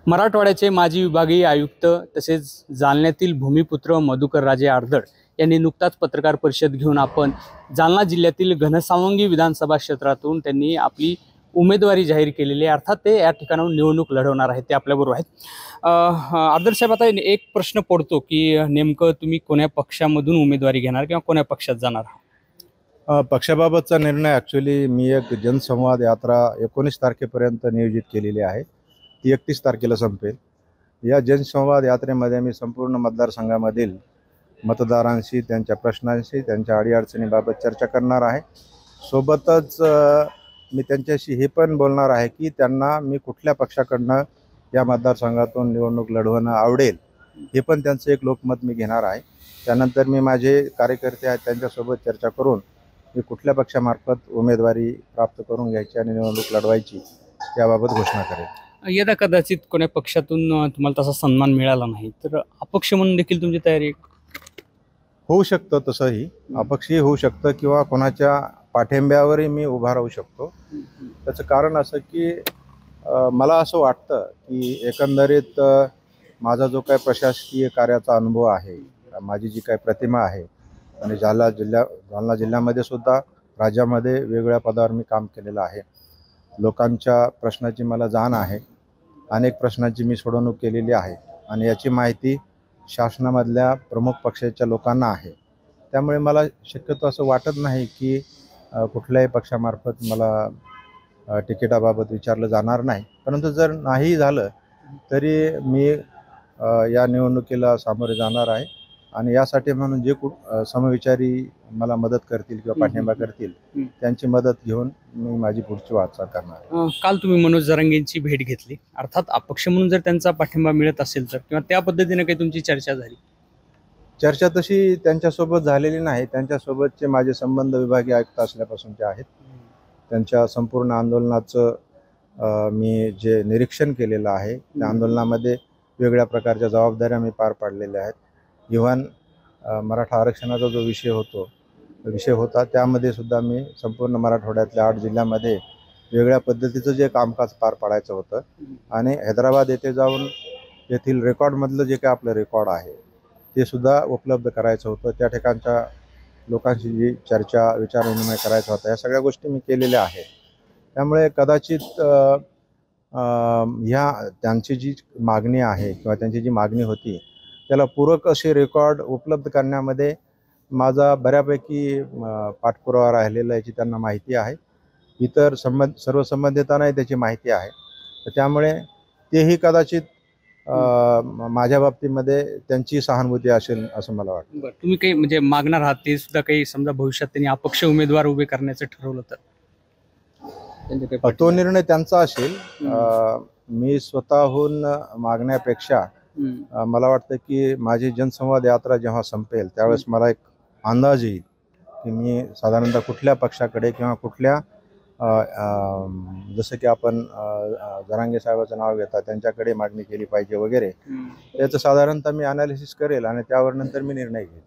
मराठवाड्याचे माजी विभागीय आयुक्त तसेच जालन्यातील भूमिपुत्र मधुकर राजे आर्दड यांनी नुकताच पत्रकार परिषद घेऊन जालना जिल्ह्यातील घनसावंगी विधानसभा क्षेत्रातून त्यांनी आपली उमेदवारी जाहीर केलेली आहे। अर्थात ते या ठिकाणाहून निवडणूक लढवणार आहेत, ते आपल्याबरोबर आहेत। आर्दड साहेब, आता एक प्रश्न पडतो की नेमकं तुम्ही कोण्या पक्षामधून उमेदवारी घेणार किंवा कोण्या पक्षात जाणार? पक्षाबाबतचा निर्णय ॲक्च्युली मी एक जनसंवाद यात्रा 19 तारखेपर्यंत नियोजित केलेली आहे। ती 31 तारखेला संपेल। या जनसंवाद यात्रेमध्ये मी संपूर्ण मतदारसंघामधील मतदारांशी, त्यांच्या प्रश्नांशी, त्यांच्या अडीअडचणीबाबत चर्चा करणार आहे। सोबतच मी त्यांच्याशी हे पण बोलणार आहे की त्यांना मी कुठल्या पक्षाकडनं या मतदारसंघातून निवडणूक लढवणं आवडेल, हे पण त्यांचं एक लोकमत मी घेणार आहे। त्यानंतर मी माझे कार्यकर्ते आहेत त्यांच्यासोबत चर्चा करून मी कुठल्या पक्षामार्फत उमेदवारी प्राप्त करून घ्यायची आणि निवडणूक लढवायची याबाबत घोषणा करेल। यदा कदाचित कोण्या पक्षातून तुम्हाला तसा सन्मान मिळाला नाही तर अपक्ष म्हणून देखील तुमची तयारी होऊ शकतं। तसंही अपक्षही होऊ शकतं किंवा कोणाच्या पाठिंब्यावरही मी उभा राहू शकतो। त्याचं कारण असं की मला असं वाटतं की एकंदरीत माझा जो काही प्रशासकीय कार्याचा अनुभव आहे, माझी जी काही प्रतिमा आहे, आणि जालना जिल्ह्यामध्ये सुद्धा राज्यामध्ये वेगवेगळ्या पदावर मी काम केलेलं आहे। लोकांच्या प्रश्नाची मला जाण आहे, अनेक प्रश्नांची मी सोडवणूक केलेली आहे आणि याची माहिती शासनामधल्या प्रमुख पक्षाच्या लोकांना आहे। त्यामुळे मला शक्यतो असं वाटत नाही की कुठल्याही पक्षामार्फत मला तिकिटाबाबत विचारलं जाणार नाही। परंतु जर नाही झालं तरी मी या निवडणुकीला सामोरे जाणार आहे आणि यासाठी म्हणून जे समविचारी मला मदत करतील किंवा पाठिंबा करतील त्यांची मदत घेऊन मी माझी पुढची वाटचाल करणार। काल तुम्ही मनोज जरांगेंची भेट घेतली, अर्थात अपक्ष म्हणून जर त्यांचा पाठिंबा मिळत असेल तर किंवा त्या पद्धतीने काही तुमची चर्चा झाली? चर्चा तशी त्यांच्यासोबत झालेली नाही। त्यांच्यासोबतचे माझे संबंध विभागीय आयुक्त असल्यापासूनचे आहेत। त्यांच्या संपूर्ण आंदोलनाचं मी जे निरीक्षण केलेलं आहे, त्या आंदोलनामध्ये वेगळ्या प्रकारच्या जबाबदाऱ्या मी पार पाडलेल्या आहेत। इव्हन मराठा आरक्षणाचा जो विषय होता त्यामध्ये सुद्धा मी संपूर्ण मराठवाड्यातल्या 8 जिल्ह्यामध्ये वेगळ्या पद्धतीचं जे कामकाज पार पाडायचं होतं आणि हैदराबाद येथे जाऊन येथील रेकॉर्डमधलं जे काही आपलं रेकॉर्ड आहे ते सुद्धा उपलब्ध करायचं होतं। त्या ठिकाणच्या लोकांशी जी चर्चा, विचारविनिमय करायचा होता, या सगळ्या गोष्टी मी केलेल्या आहेत। त्यामुळे कदाचित ह्या त्यांची जी मागणी आहे किंवा त्यांची जी मागणी होती त्याला पूरक असे रेकॉर्ड उपलब्ध करण्यामध्ये माझा बऱ्यापैकी पाठपुरावा राहिलेला याची त्यांना माहिती आहे। इतर सर्व संबंधितांनाही त्याची माहिती आहे। तर त्यामुळे तेही कदाचित माझ्या बाबतीमध्ये त्यांची सहानुभूती असेल असं मला वाटतं। तुम्ही काही म्हणजे मागणार आहात ते सुद्धा काही, समजा भविष्यात त्यांनी अपक्ष उमेदवार उभे करण्याचं ठरवलं तर तो निर्णय त्यांचा असेल। मी स्वतःहून मागण्यापेक्षा मला वाटतं की माझी जनसंवाद यात्रा जेव्हा संपेल त्यावेळेस मला एक अंदाज येईल की मी साधारणतः कुठल्या पक्षाकडे किंवा कुठल्या जसं की आपण जरांगे साहेबाचं नाव घेता त्यांच्याकडे मागणी केली पाहिजे वगैरे, याचं साधारणतः मी अनालिसिस करेल आणि त्यावर नंतर मी निर्णय घेईल।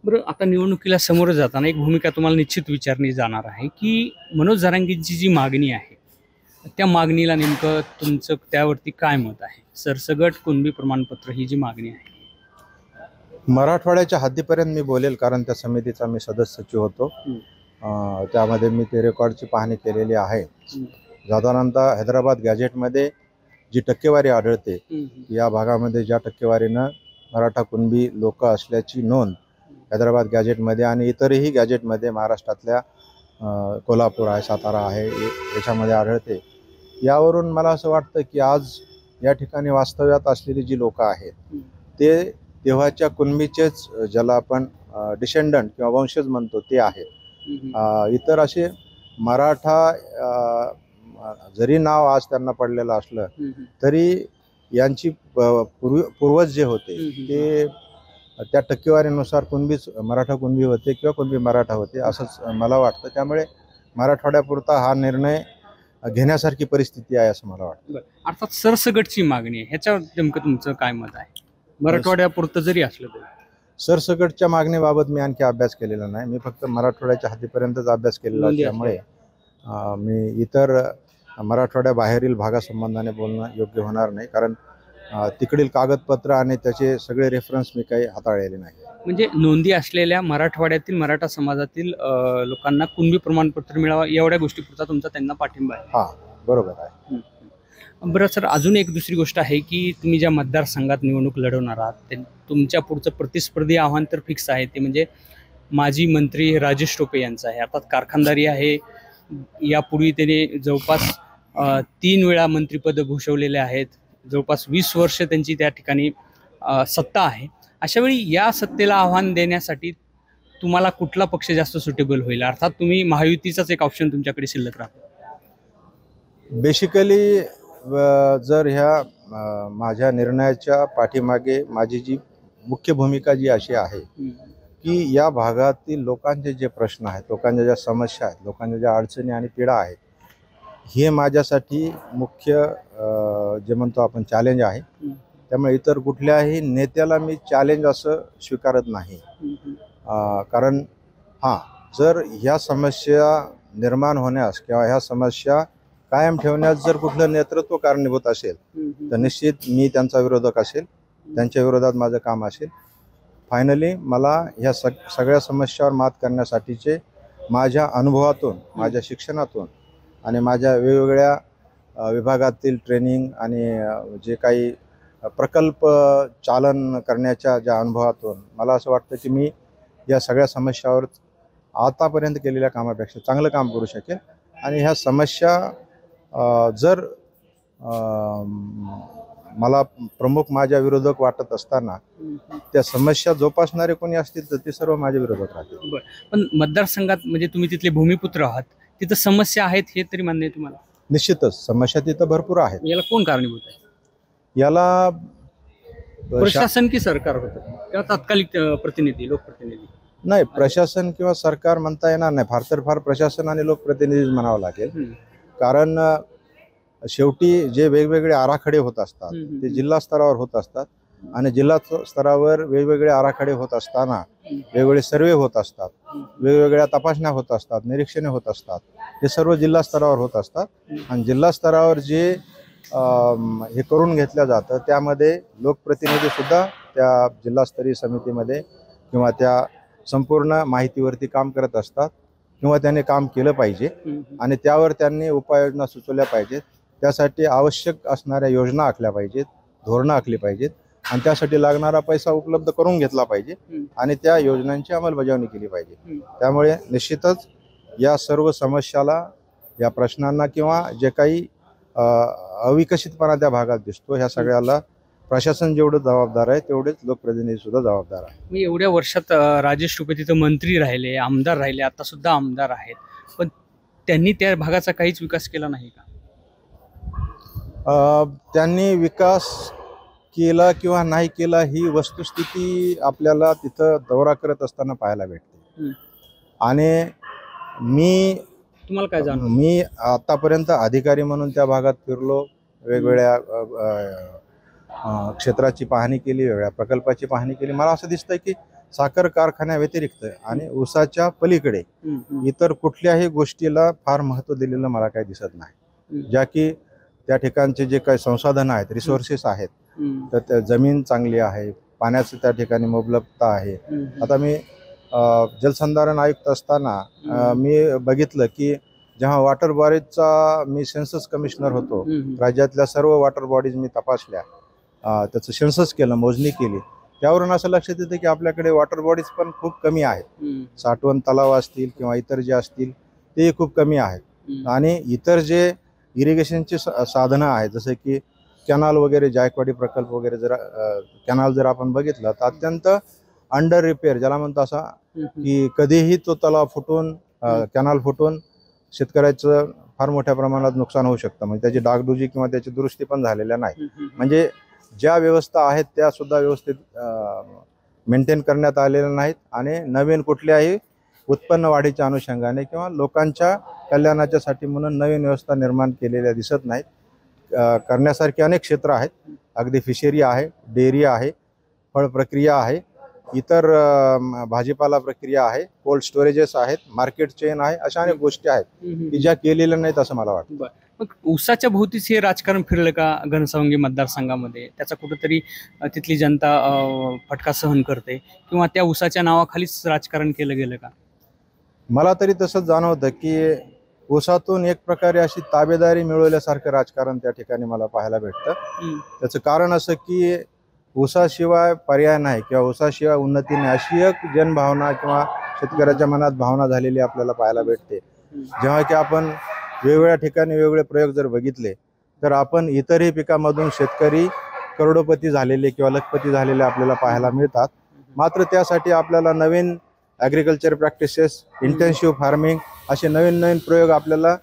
बरं, आता निवडणुकीला समोर जाताना एक भूमिका तुम्हाला निश्चित विचारली जाणार आहे की मनोज जरांगेंची जी मागणी आहे त्या मागणीला नेमकं तुमचं त्यावरती काय मत आहे? सरसगट कुणबी प्रमाणपत्र ही जी मागणी आहे मराठवाड्याच्या हद्दीपर्यंत मी बोलेल, कारण त्या समितीचा मी सदस्य होतो। त्यामध्ये मी ते रेकॉर्डची पाहणी केलेली आहे। साधारणतः हैदराबाद गॅजेटमध्ये जी टक्केवारी आढळते, या भागामध्ये ज्या टक्केवारीनं मराठा कुणबी लोक असल्याची नोंद हैदराबाद गॅजेटमध्ये आणि इतरही गॅजेटमध्ये महाराष्ट्रातल्या कोल्हापूर आहे, सातारा आहे, याच्यामध्ये आढळते। यावरून मला असं वाटतं की आज या ठिकाणी वास्तव्यात असलेली जी लोक आहेत ते तेव्हाच्या कुणबीचेच, ज्याला आपण डिसेंडंट किंवा वंशज म्हणतो, ते आहेत। इतर असे मराठा जरी नाव आज त्यांना पडलेलं असलं तरी यांची पूर्वज जे होते ते त्या टक्केवारीनुसार मराठा कुणबी होते किंवा कुणबी मराठा होते असंच मला वाटतं। त्यामुळे मराठवाड्यापुरता हा निर्णय घेण्यासारखी परिस्थिती आहे असं मला वाटतं। अर्थात सरसगटची मागणी आहे, ह्याच्यावर नेमकं तुमचं काय मत आहे? मराठवाड्यापुरतं जरी असलं तरी सरसगटच्या मागणीबाबत मी आणखी अभ्यास केलेला नाही। मी फक्त मराठवाड्याच्या हद्दीपर्यंतच अभ्यास केलेला असल्यामुळे मी इतर मराठवाड्याबाहेरील भागासंबंधाने बोलणं योग्य होणार नाही, कारण तिकडील कागदपत्र आणि त्याचे सगळे रेफरन्स मी काही हाताळलेले नाही. म्हणजे नोंदी असलेल्या मराठवाड्यातील मराठा समाजातील लोकांना कुणबी प्रमाणपत्र मिळावं एवढ्या गोष्टीपुरता तुमचा त्यांना पाठिंबा आहे. हा, बरोबर आहे. बरं सर, अजून एक दुसरी गोष्ट आहे की तुम्ही ज्या मतदारसंघात निवडणूक लढवणार आहात ते तुमच्या पुढचं प्रतिस्पर्धी आव्हान तर फिक्स आहे, ते म्हणजे माजी मंत्री राजेश टोपे यांचं आहे. अर्थात कारखानदारी आहे. यापूर्वी त्याने जवळपास 3 वेळा मंत्रिपद भूषवलेले आहेत. जवळपास 20 वर्ष त्यांची त्या ठिकाणी सत्ता आहे. अशा वेळी या सत्तेला आव्हान देण्यासाठी तुम्हाला कुठला पक्ष जास्त सुटेबल होईल? अर्थात तुम्ही महायुतीचाच एक ऑप्शन तुमच्याकडे शिल्लक राहतो. बेसिकली जर ह्या माझ्या निर्णयाच्या पाठीमागे माझी जी मुख्य भूमिका जी अशी आहे की या भागातील लोकांचे जे प्रश्न आहेत, लोकांच्या ज्या समस्या आहेत, लोकांच्या ज्या अडचणी आणि पीडा आहेत, हे माझ्यासाठी मुख्य जे म्हणतो आपण चॅलेंज आहे. त्यामुळे इतर कुठल्याही नेत्याला मी चॅलेंज असं स्वीकारत नाही. कारण जर ह्या समस्या निर्माण होण्यास किंवा ह्या समस्या कायम ठेवण्यास जर कुठलं नेतृत्व कारणीभूत असेल तर निश्चित मी त्यांचा विरोधक असेल, त्यांच्या विरोधात माझं काम असेल. फायनली मला ह्या सगळ्या समस्यावर मात करण्यासाठीचे माझ्या अनुभवातून, माझ्या शिक्षणातून आणि माझ्या वेगवेगळ्या विभागातील ट्रेनिंग आणि जे काही प्रकल्प चालन करण्याच्या ज्या अनुभवातून मला असं वाटतं की मी या सगळ्या समस्यावर आतापर्यंत केलेल्या कामापेक्षा चांगलं काम करू शकेल. आणि ह्या समस्या जर मला प्रमुख माझ्या विरोधक वाटत असताना त्या समस्या जोपासणारे कोणी असतील तर ते सर्व माझ्या विरोधक राहतील. पण मतदारसंघात म्हणजे तुम्ही तिथले भूमिपुत्र आहात, तिथं समस्या आहेत हे तरी मान्य आहे तुम्हाला? निश्चितच समस्या तिथं भरपूर आहेत. याला कोण कारणीभूत आहे? याला प्रशासन की सरकार होतं किंवा तात्कालिक प्रतिनिधी, लोकप्रतिनिधी? नाही, प्रशासन किंवा सरकार म्हणता येणार नाही. फार तर फार प्रशासन आणि लोकप्रतिनिधी म्हणावं लागेल. कारण शेवटी जे वेगवेगळे आराखडे होत असतात ते जिल्हा स्तरावर होत असतात आणि जिल्हा स्तरावर वेगवेगळे आराखडे होत असताना वेगवेगळे सर्वे होत असतात, वेगवेगळ्या तपासण्या होत असतात, निरीक्षणे होत असतात. हे सर्व जिल्हा स्तरावर होत असतात आणि जिल्हा स्तरावर जे हे करून घेतलं जातं त्यामध्ये लोकप्रतिनिधी सुद्धा त्या जिल्हास्तरीय समितीमध्ये किंवा त्या संपूर्ण माहितीवरती काम करत असतात किंवा त्यांनी काम केलं पाहिजे आणि त्यावर त्यांनी उपाययोजना सुचवल्या पाहिजेत. त्यासाठी आवश्यक असणाऱ्या योजना आखल्या पाहिजेत, धोरणं आखली पाहिजेत आणि त्यासाठी लागणारा पैसा उपलब्ध करून घेतला पाहिजे आणि त्या योजनांची अंमलबजावणी केली पाहिजे. त्यामुळे निश्चितच या सर्व समस्याला, या प्रश्नांना किंवा जे काही अविकसितपणा त्या भागात दिसतो ह्या सगळ्याला प्रशासन जेवढं जबाबदार आहे तेवढेच लोकप्रतिनिधी सुद्धा जबाबदार आहे. मी एवढ्या वर्षात राजेश टोपे तिथं मंत्री राहिले, आमदार राहिले, आता सुद्धा आमदार आहेत, पण त्यांनी त्या भागाचा काहीच विकास केला नाही का? त्यांनी विकास केला किंवा नाही केला ही वस्तुस्थिती आपल्याला तिथं दौरा करत असताना पाहायला भेटते. आणि तुम्हाला काय जाणवलं? मी आतापर्यंत अधिकारी म्हणून त्या भागात फिरलो, वेगवेगळ्या क्षेत्राची पाहणी केली, वेगळ्या प्रकल्पाची पाहणी केली. मला असं दिसतंय की साखर कारखान्याव्यतिरिक्त आणि ऊसाच्या पलीकडे इतर कुठल्याही गोष्टीला फार महत्त्व दिलेलं मला काही दिसत नाही. ज्या की त्या ठिकाणचे जे काही संसाधनं आहेत, रिसोर्सेस आहेत, तर त्या जमीन चांगली आहे, पाण्याचं त्या ठिकाणी मुबलकता आहे. आता मी जलसंधारण आयुक्त असताना मी बघितलं की जेव्हा वॉटर बॉडीजचा मी सेन्सस कमिशनर होतो, राज्यातल्या सर्व वॉटर बॉडीज मी तपासल्या, त्याचं सेन्सस केलं, मोजणी केली. त्यावरून असं लक्षात येतं की आपल्याकडे वॉटर बॉडीज पण खूप कमी आहेत. साठवण तलाव असतील किंवा इतर जे असतील ते खूप कमी आहेत. आणि इतर जे इरिगेशनची साधनं आहेत जसं की कॅनल वगैरे, जायकवाडी प्रकल्प वगैरे, कॅनल जर आपण बघितलं तर अत्यंत अंडर रिपेअर ज्याला म्हणतो असा की कधीही तो तलाव फुटून, कॅनल फुटून शेतकऱ्याचं फार मोठ्या प्रमाणात नुकसान होऊ शकतं. म्हणजे त्याची डागडुजी किंवा त्याची दुरुस्ती पण झालेल्या नाही. म्हणजे ज्या व्यवस्था आहेत त्या सुद्धा व्यवस्थित मेंटेन करण्यात आलेल्या नाहीत आणि नवीन कुठल्याही उत्पन्न वाढीच्या अनुषंगाने किंवा लोकांच्या कल्याणाच्यासाठी म्हणून नवीन व्यवस्था निर्माण केलेल्या दिसत नाहीत. करण्यासारखी अनेक क्षेत्र आहेत. अगदी फिशरी आहे, डेअरी आहे, फळ प्रक्रिया आहे, इतर भाजीपाला प्रक्रिया आहे, कोल्ड स्टोरेजेस आहेत, मार्केट चेन आहे. अशा अनेक गोष्टी आहेत की ज्या केलेल्या नाहीत असं मला वाटतं. मग ऊसाच्या भोवतीच हे राजकारण फिरलं का घनसावंगी मतदारसंघामध्ये? त्याचा कुठंतरी तिथली जनता फटका सहन करते किंवा त्या ऊसाच्या नावाखालीच राजकारण केलं गेलं का? मला तरी तसंच जाणवतं की ऊसातून एक प्रकारे अशी ताबेदारी मिळवल्यासारखं राजकारण त्या ठिकाणी मला पाहायला भेटतं. त्याचं कारण असं की ऊसाशिवाय पर्याय नाही किंवा ऊसाशिवाय उन्नती नाही अशी एक जनभावना किंवा शेतकऱ्याच्या मनात भावना झालेली आपल्याला पाहायला भेटते. जेव्हा की आपण वेगवेगळ्या ठिकाणी वेगवेगळे प्रयोग जर बघितले तर आपण इतरही पिकामधून शेतकरी करोडोपती झालेले किंवा लखपती झालेले आपल्याला पाहायला मिळतात. मात्र त्यासाठी आपल्याला नवीन ॲग्रिकल्चर प्रॅक्टिसेस, इंटेन्सिव्ह फार्मिंग असे नवीन नवीन प्रयोग आपल्याला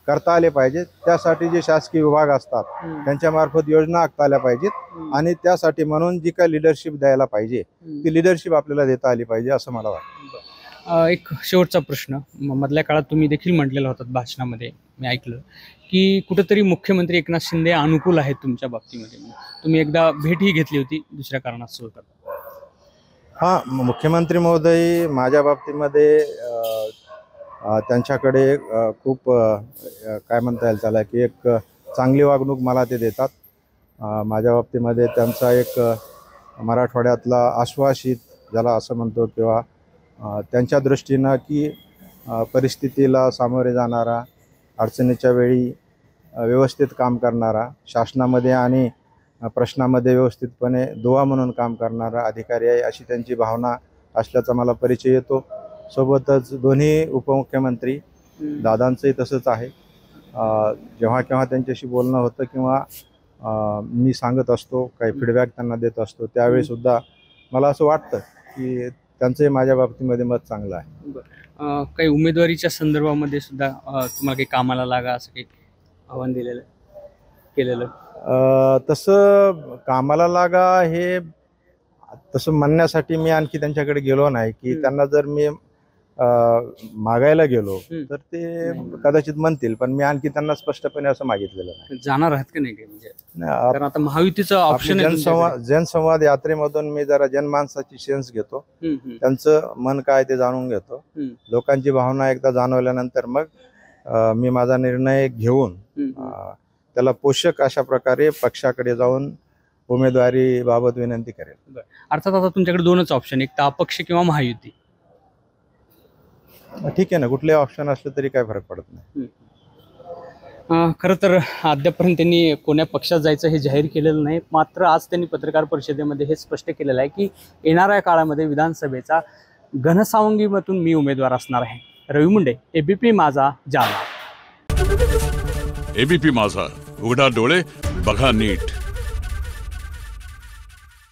करता आले पाहिजेत. त्यासाठी जे शासकीय विभाग असतात त्यांच्या मार्फत योजना आखता आल्या पाहिजेत आणि त्यासाठी म्हणून जी काय लिडरशिप द्यायला पाहिजे ती लिडरशिप आपल्याला देता आली पाहिजे असं मला वाटतं. एक शेवटचा प्रश्न, मधल्या काळात तुम्ही देखील म्हटलेलं होतं भाषणामध्ये, मी ऐकलं की कुठेतरी मुख्यमंत्री एकनाथ शिंदे अनुकूल आहेत तुमच्या बाबतीमध्ये. तुम्ही एकदा भेटही घेतली होती दुसऱ्या कारणास्तव. हां, मुख्यमंत्री महोदय माझ्या बाबतीमध्ये त्यांच्याकडे खूप काय म्हणता येईल त्याला की एक चांगली वागणूक मला ते देतात. माझ्या बाबतीमध्ये त्यांचा एक मराठवाड्यातला आश्वासित ज्याला असं म्हणतो किंवा त्यांच्या दृष्टीनं की परिस्थितीला सामोरे जाणारा, अडचणीच्या वेळी व्यवस्थित काम करणारा, शासनामध्ये आणि प्रश्नामध्ये व्यवस्थितपणे दुवा म्हणून काम करणारा अधिकारी आहे अशी त्यांची भावना असल्याचा मला परिचय येतो. सोबतच दोन्ही उपमुख्यमंत्री दादांचंही तसंच आहे. जेव्हा केव्हा त्यांच्याशी बोलणं होतं किंवा मी सांगत असतो, काही फीडबॅक त्यांना देत असतो, त्यावेळीसुद्धा मला असं वाटतं की त्यांचंही माझ्या बाबतीमध्ये मत चांगलं आहे. काही उमेदवारीच्या संदर्भामध्ये सुद्धा तुम्हाला काही कामाला लागा असं काही आव्हान केलेलं? तसं कामाला लागा हे तसं म्हणण्यासाठी मी आणखी त्यांच्याकडे गेलो नाही की त्यांना जर मी मागायला गेलो तर ते कदाचित म्हणतील, पण मी आणखी त्यांना स्पष्टपणे असं मागितलेलं नाही. जाणार आहात का नाही म्हणजे? आता महायुतीचं ऑप्शन जनसंवाद यात्रेमधून मी जरा जनमानसाची सेन्स घेतो, त्यांचं मन काय ते जाणून घेतो. लोकांची भावना एकदा जाणवल्यानंतर मग मी माझा निर्णय घेऊन त्याला पोषक अशा प्रकारे पक्षाकडे जाऊन उमेदवारी बाबत विनंती करेल. अर्थात आता तुमच्याकडे दोनच ऑप्शन, एक तर अपक्ष किंवा महायुती. ठीक आहे ना, कुठलेही ऑप्शन असलं तरी काय फरक पडत नाही. खरं तर अद्यापर्यंत त्यांनी कोण्या पक्षात जायचं हे जाहीर केलेलं नाही. मात्र आज त्यांनी पत्रकार परिषदेमध्ये हे स्पष्ट केलेलं आहे की येणाऱ्या काळामध्ये विधानसभेचा घनसावंगीमधून मी उमेदवार असणार आहे. रवी मुंडे, एबीपी माझा, जालना. एबीपी माझा, उघडा डोळे बघा नीट.